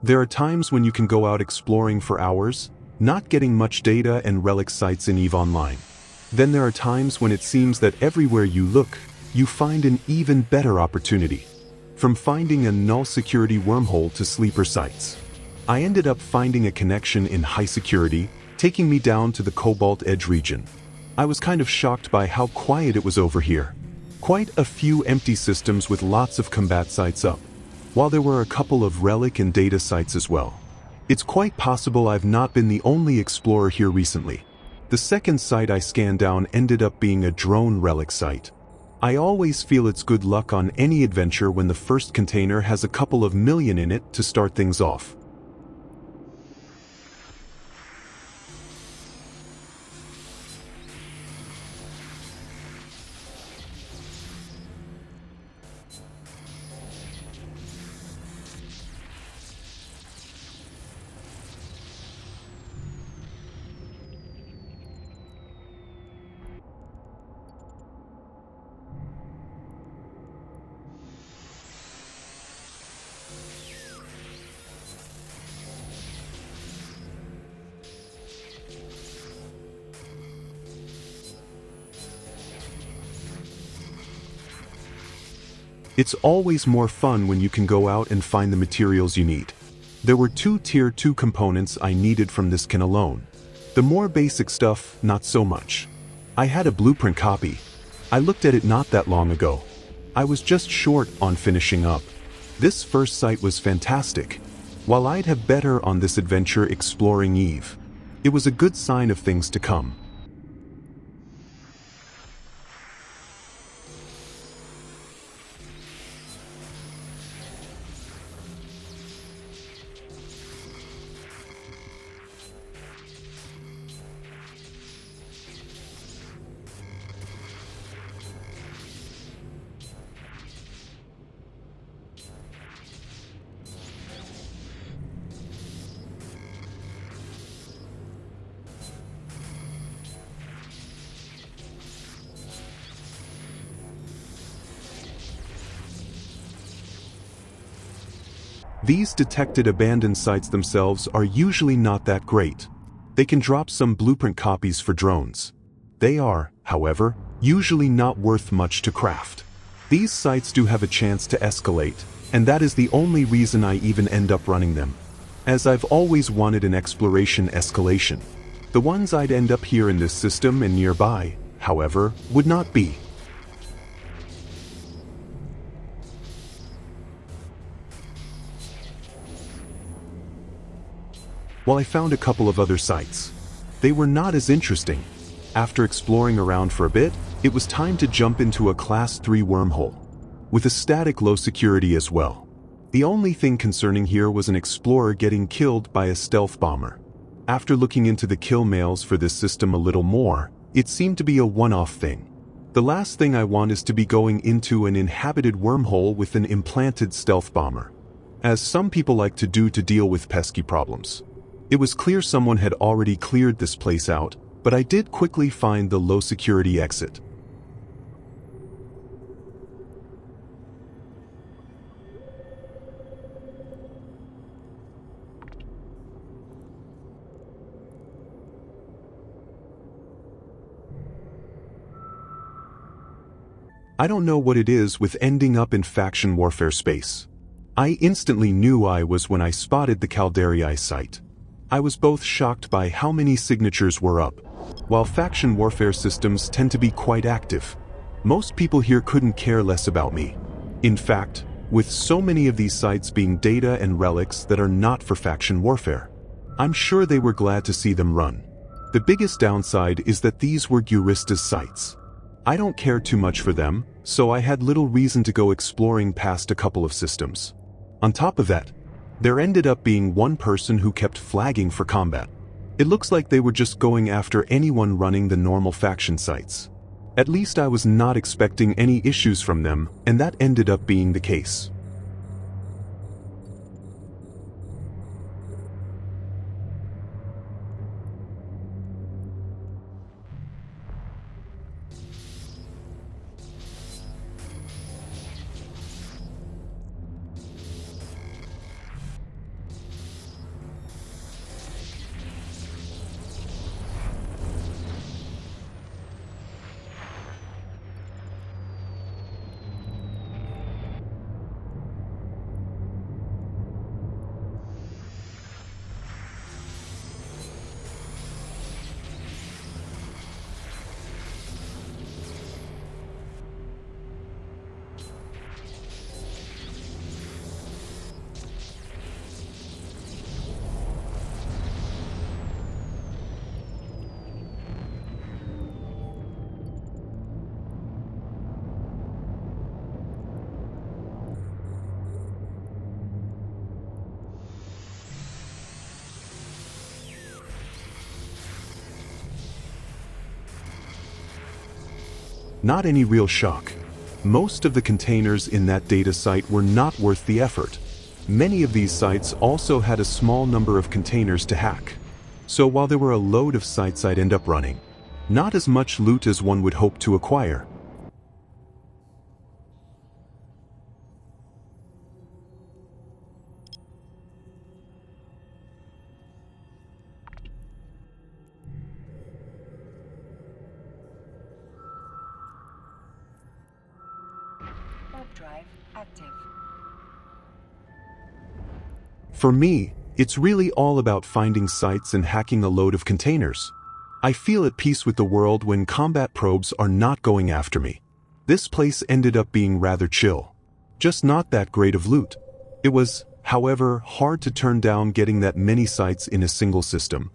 There are times when you can go out exploring for hours, not getting much data and relic sites in EVE Online. Then there are times when it seems that everywhere you look, you find an even better opportunity. From finding a null-security wormhole to sleeper sites. I ended up finding a connection in high security, taking me down to the Cobalt Edge region. I was kind of shocked by how quiet it was over here. Quite a few empty systems with lots of combat sites up, while there were a couple of relic and data sites as well. It's quite possible I've not been the only explorer here recently. The second site I scanned down ended up being a drone relic site. I always feel it's good luck on any adventure when the first container has a couple of million in it to start things off. It's always more fun when you can go out and find the materials you need. There were 2 Tier 2 components I needed from this can alone. The more basic stuff, not so much. I had a blueprint copy. I looked at it not that long ago. I was just short on finishing up. This first site was fantastic. While I'd have better on this adventure exploring EVE, it was a good sign of things to come. These detected abandoned sites themselves are usually not that great. They can drop some blueprint copies for drones. They are, however, usually not worth much to craft. These sites do have a chance to escalate, and that is the only reason I even end up running them. As I've always wanted an exploration escalation. The ones I'd end up here in this system and nearby, however, would not be. While I found a couple of other sites, they were not as interesting. After exploring around for a bit, it was time to jump into a Class 3 wormhole, with a static low security as well. The only thing concerning here was an explorer getting killed by a stealth bomber. After looking into the kill mails for this system a little more, it seemed to be a one-off thing. The last thing I want is to be going into an inhabited wormhole with an implanted stealth bomber, as some people like to do to deal with pesky problems. It was clear someone had already cleared this place out, but I did quickly find the low security exit. I don't know what it is with ending up in faction warfare space. I instantly knew I was when I spotted the Calderii site. I was both shocked by how many signatures were up. While faction warfare systems tend to be quite active, most people here couldn't care less about me. In fact, with so many of these sites being data and relics that are not for faction warfare, I'm sure they were glad to see them run. The biggest downside is that these were Gurista's sites. I don't care too much for them, so I had little reason to go exploring past a couple of systems. On top of that, there ended up being one person who kept flagging for combat. It looks like they were just going after anyone running the normal faction sites. At least I was not expecting any issues from them, and that ended up being the case. Not any real shock. Most of the containers in that data site were not worth the effort. Many of these sites also had a small number of containers to hack. So while there were a load of sites I'd end up running, not as much loot as one would hope to acquire. Drive active. For me, it's really all about finding sites and hacking a load of containers. I feel at peace with the world when combat probes are not going after me. This place ended up being rather chill. Just not that great of loot. It was, however, hard to turn down getting that many sites in a single system.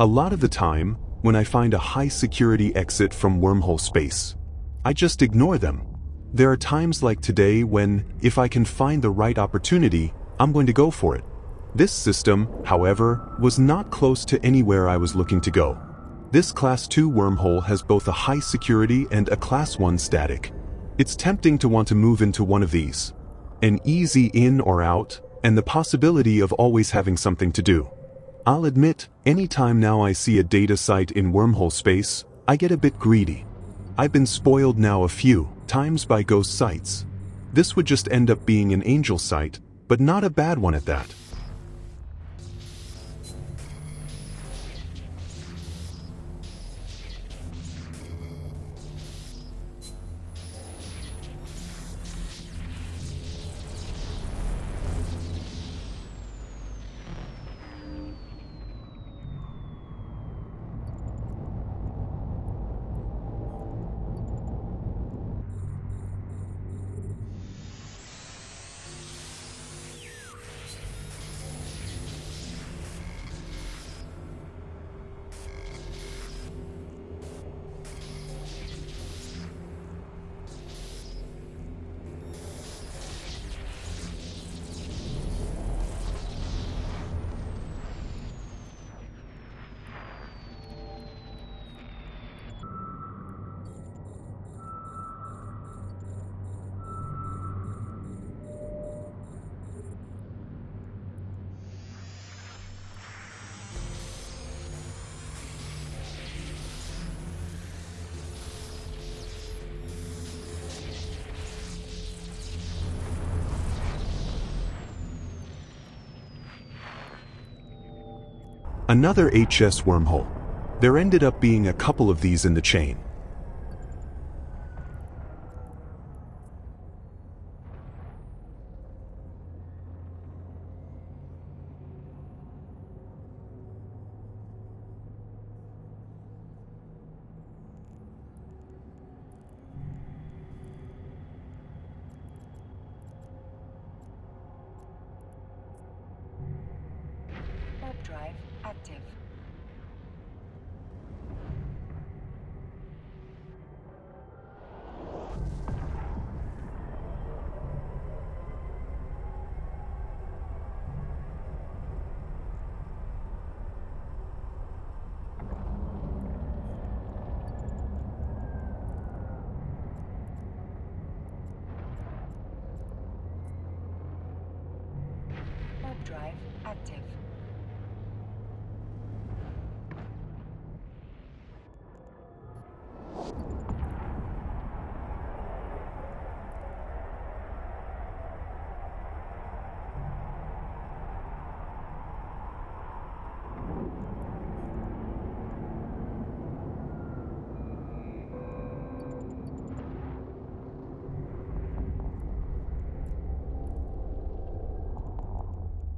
A lot of the time, when I find a high-security exit from wormhole space, I just ignore them. There are times like today when, if I can find the right opportunity, I'm going to go for it. This system, however, was not close to anywhere I was looking to go. This Class 2 wormhole has both a high security and a Class 1 static. It's tempting to want to move into one of these. An easy in or out, and the possibility of always having something to do. I'll admit, anytime now I see a data site in wormhole space, I get a bit greedy. I've been spoiled now a few times by ghost sites. This would just end up being an angel site, but not a bad one at that. Another HS wormhole. There ended up being a couple of these in the chain. Drive active. Drive active.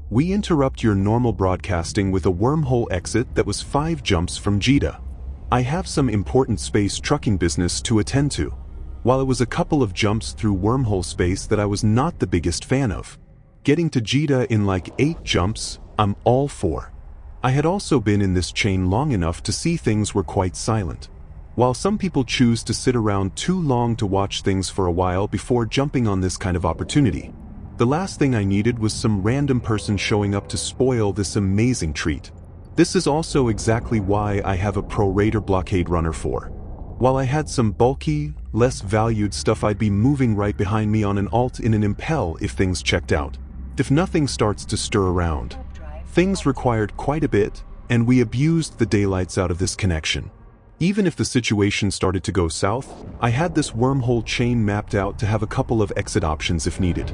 We interrupt your normal broadcasting with a wormhole exit that was 5 jumps from Jita. I have some important space trucking business to attend to. While it was a couple of jumps through wormhole space that I was not the biggest fan of. Getting to Jita in like 8 jumps, I'm all for. I had also been in this chain long enough to see things were quite silent. While some people choose to sit around too long to watch things for a while before jumping on this kind of opportunity, the last thing I needed was some random person showing up to spoil this amazing treat. This is also exactly why I have a Pro Raider blockade runner for. While I had some bulky, less valued stuff, I'd be moving right behind me on an alt in an impel if things checked out. If nothing starts to stir around, things required quite a bit, and we abused the daylights out of this connection. Even if the situation started to go south, I had this wormhole chain mapped out to have a couple of exit options if needed.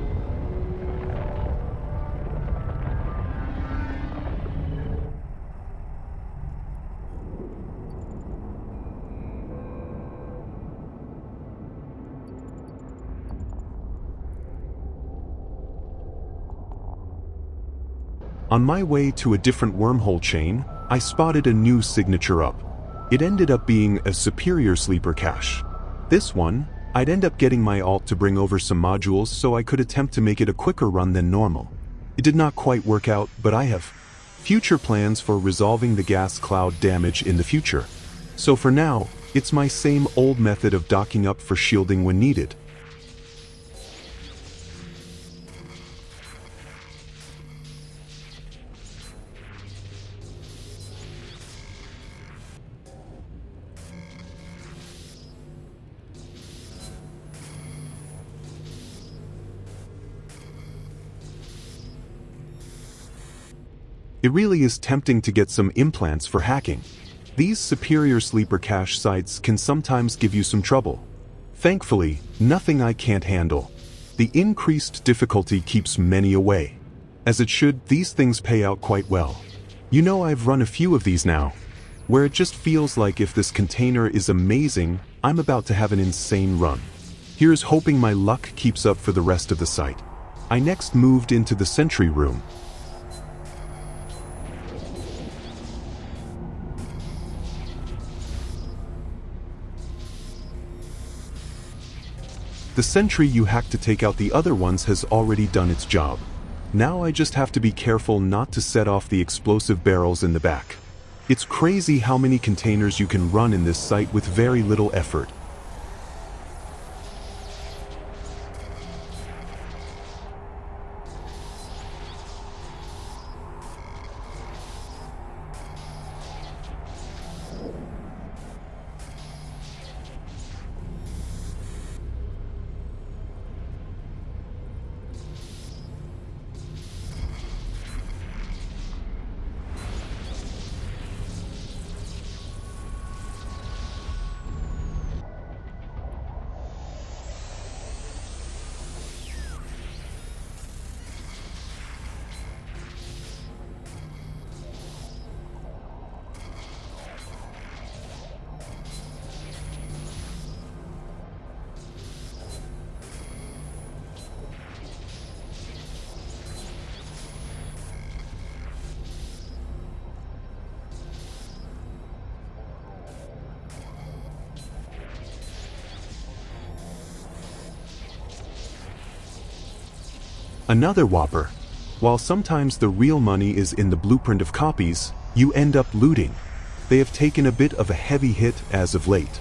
On my way to a different wormhole chain, I spotted a new signature up. It ended up being a superior sleeper cache. This one, I'd end up getting my alt to bring over some modules so I could attempt to make it a quicker run than normal. It did not quite work out, but I have future plans for resolving the gas cloud damage in the future. So for now, it's my same old method of docking up for shielding when needed. It really is tempting to get some implants for hacking. These superior sleeper cache sites can sometimes give you some trouble. Thankfully, nothing I can't handle. The increased difficulty keeps many away. As it should, these things pay out quite well. You know, I've run a few of these now, where it just feels like if this container is amazing, I'm about to have an insane run. Here's hoping my luck keeps up for the rest of the site. I next moved into the sentry room. The sentry you hack to take out the other ones has already done its job. Now I just have to be careful not to set off the explosive barrels in the back. It's crazy how many containers you can run in this site with very little effort. Another whopper. While sometimes the real money is in the blueprint of copies, you end up looting. They have taken a bit of a heavy hit as of late.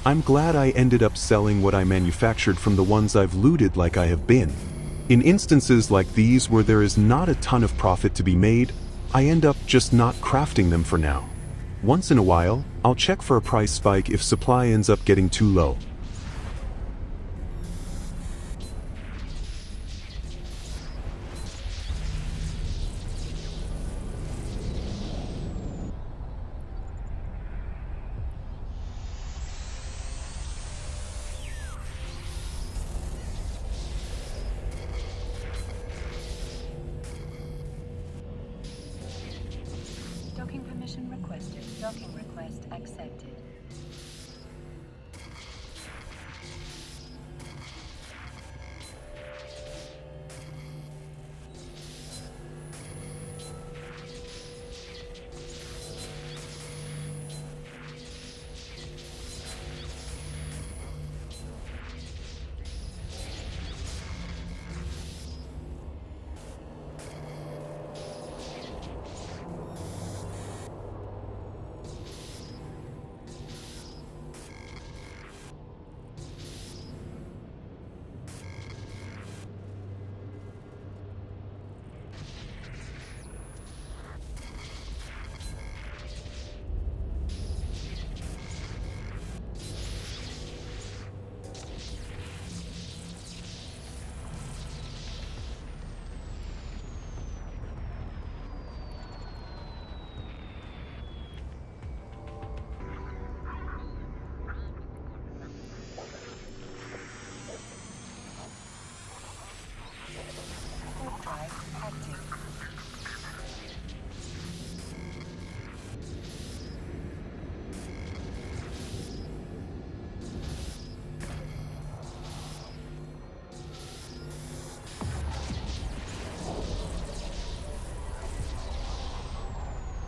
I'm glad I ended up selling what I manufactured from the ones I've looted like I have been. In instances like these where there is not a ton of profit to be made, I end up just not crafting them for now. Once in a while, I'll check for a price spike if supply ends up getting too low. Docking permission requested. Docking request accepted.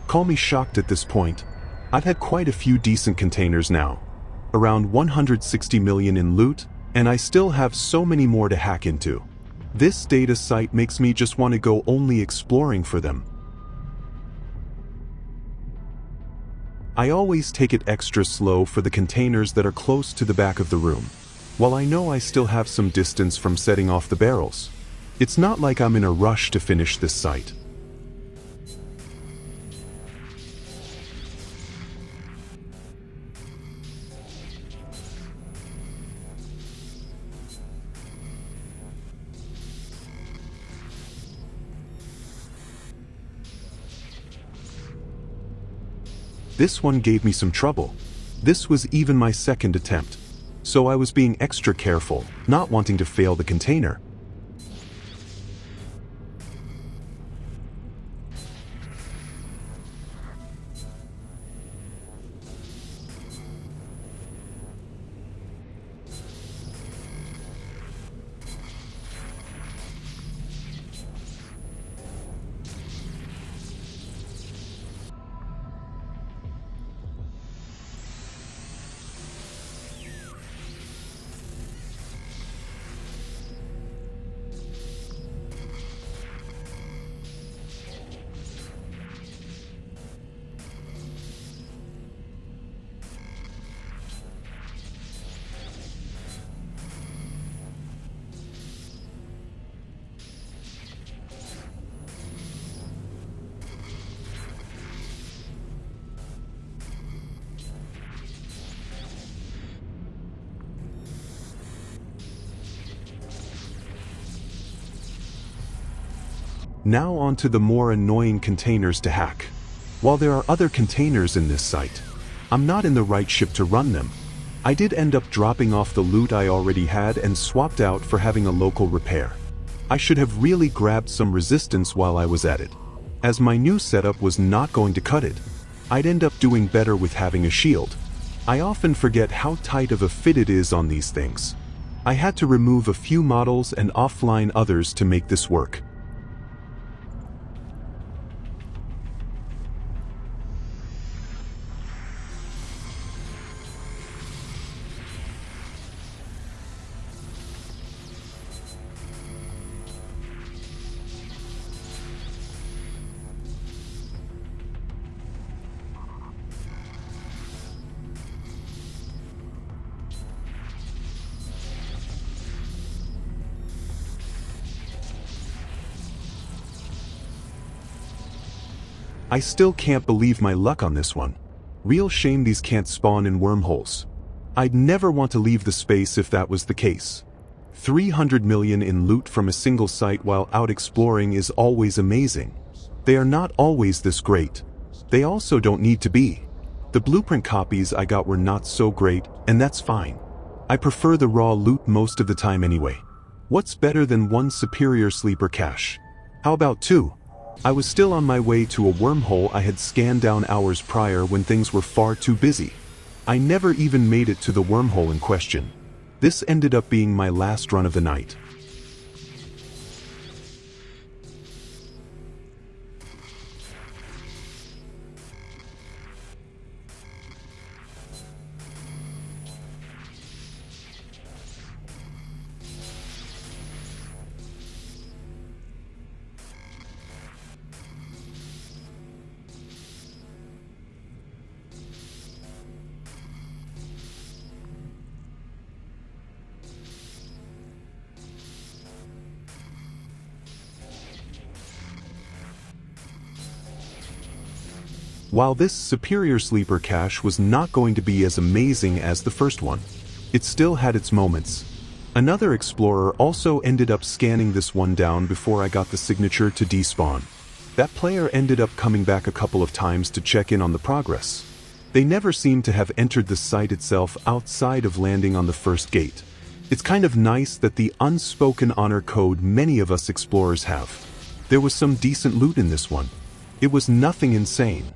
Call me shocked at this point. I've had quite a few decent containers now. Around 160 million in loot, and I still have so many more to hack into. This data site makes me just want to go only exploring for them. I always take it extra slow for the containers that are close to the back of the room, while I know I still have some distance from setting off the barrels. It's not like I'm in a rush to finish this site. This one gave me some trouble. This was even my second attempt, so I was being extra careful, not wanting to fail the container. Now on to the more annoying containers to hack. While there are other containers in this site, I'm not in the right ship to run them. I did end up dropping off the loot I already had and swapped out for having a local repair. I should have really grabbed some resistance while I was at it, as my new setup was not going to cut it. I'd end up doing better with having a shield. I often forget how tight of a fit it is on these things. I had to remove a few models and offline others to make this work. I still can't believe my luck on this one. Real shame these can't spawn in wormholes. I'd never want to leave the space if that was the case. 300 million in loot from a single site while out exploring is always amazing. They are not always this great. They also don't need to be. The blueprint copies I got were not so great, and that's fine. I prefer the raw loot most of the time anyway. What's better than one superior sleeper cache? How about two? I was still on my way to a wormhole I had scanned down hours prior when things were far too busy. I never even made it to the wormhole in question. This ended up being my last run of the night. While this superior sleeper cache was not going to be as amazing as the first one, it still had its moments. Another explorer also ended up scanning this one down before I got the signature to despawn. That player ended up coming back a couple of times to check in on the progress. They never seemed to have entered the site itself outside of landing on the first gate. It's kind of nice that the unspoken honor code many of us explorers have. There was some decent loot in this one. It was nothing insane.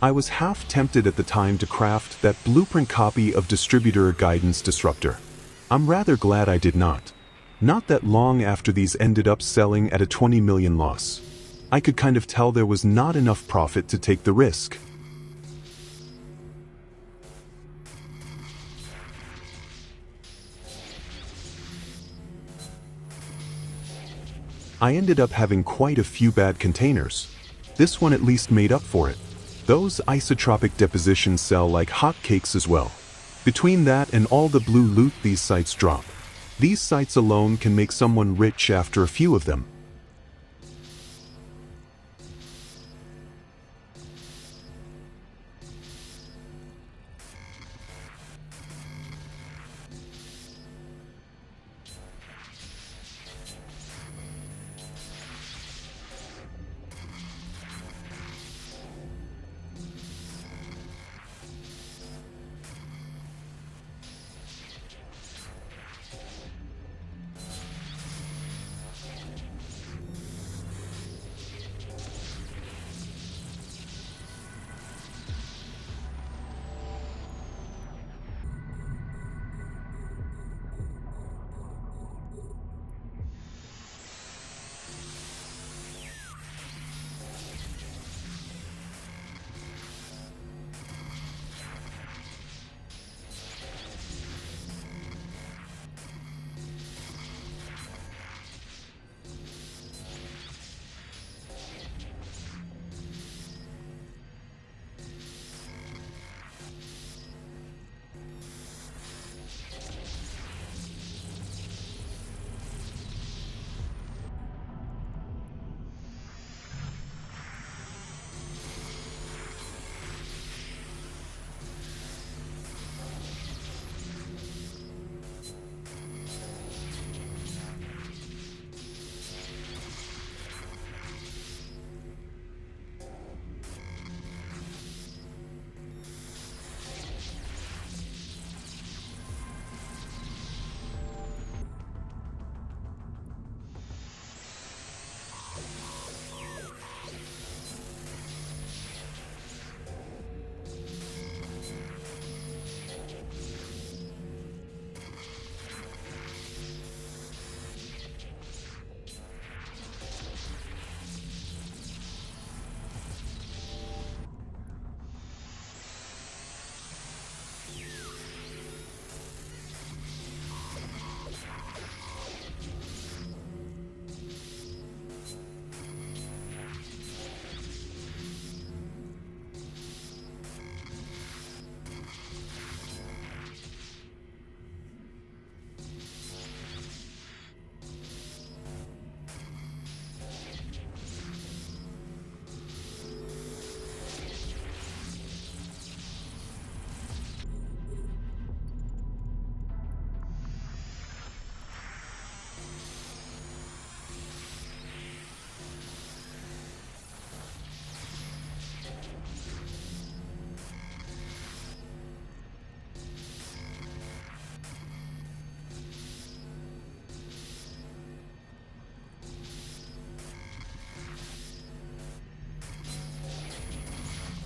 I was half tempted at the time to craft that blueprint copy of Distributor Guidance Disruptor. I'm rather glad I did not. Not that long after these ended up selling at a 20 million loss. I could kind of tell there was not enough profit to take the risk. I ended up having quite a few bad containers. This one at least made up for it. Those isotropic depositions sell like hotcakes as well. Between that and all the blue loot these sites drop, these sites alone can make someone rich after a few of them.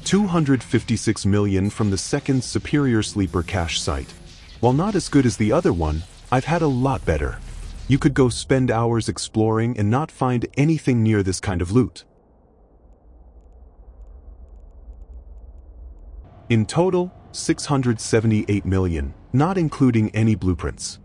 $256 million from the second Superior Sleeper cache site. While not as good as the other one, I've had a lot better. You could go spend hours exploring and not find anything near this kind of loot. In total, $678 million, not including any blueprints.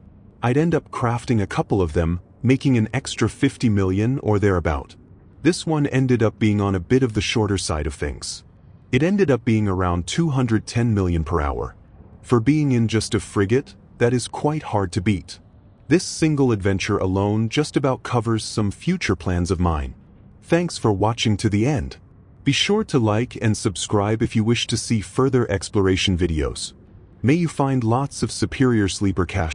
I'd end up crafting a couple of them, making an extra $50 million or thereabout. This one ended up being on a bit of the shorter side of things. It ended up being around 210 million per hour. For being in just a frigate, that is quite hard to beat. This single adventure alone just about covers some future plans of mine. Thanks for watching to the end. Be sure to like and subscribe if you wish to see further exploration videos. May you find lots of superior sleeper cache.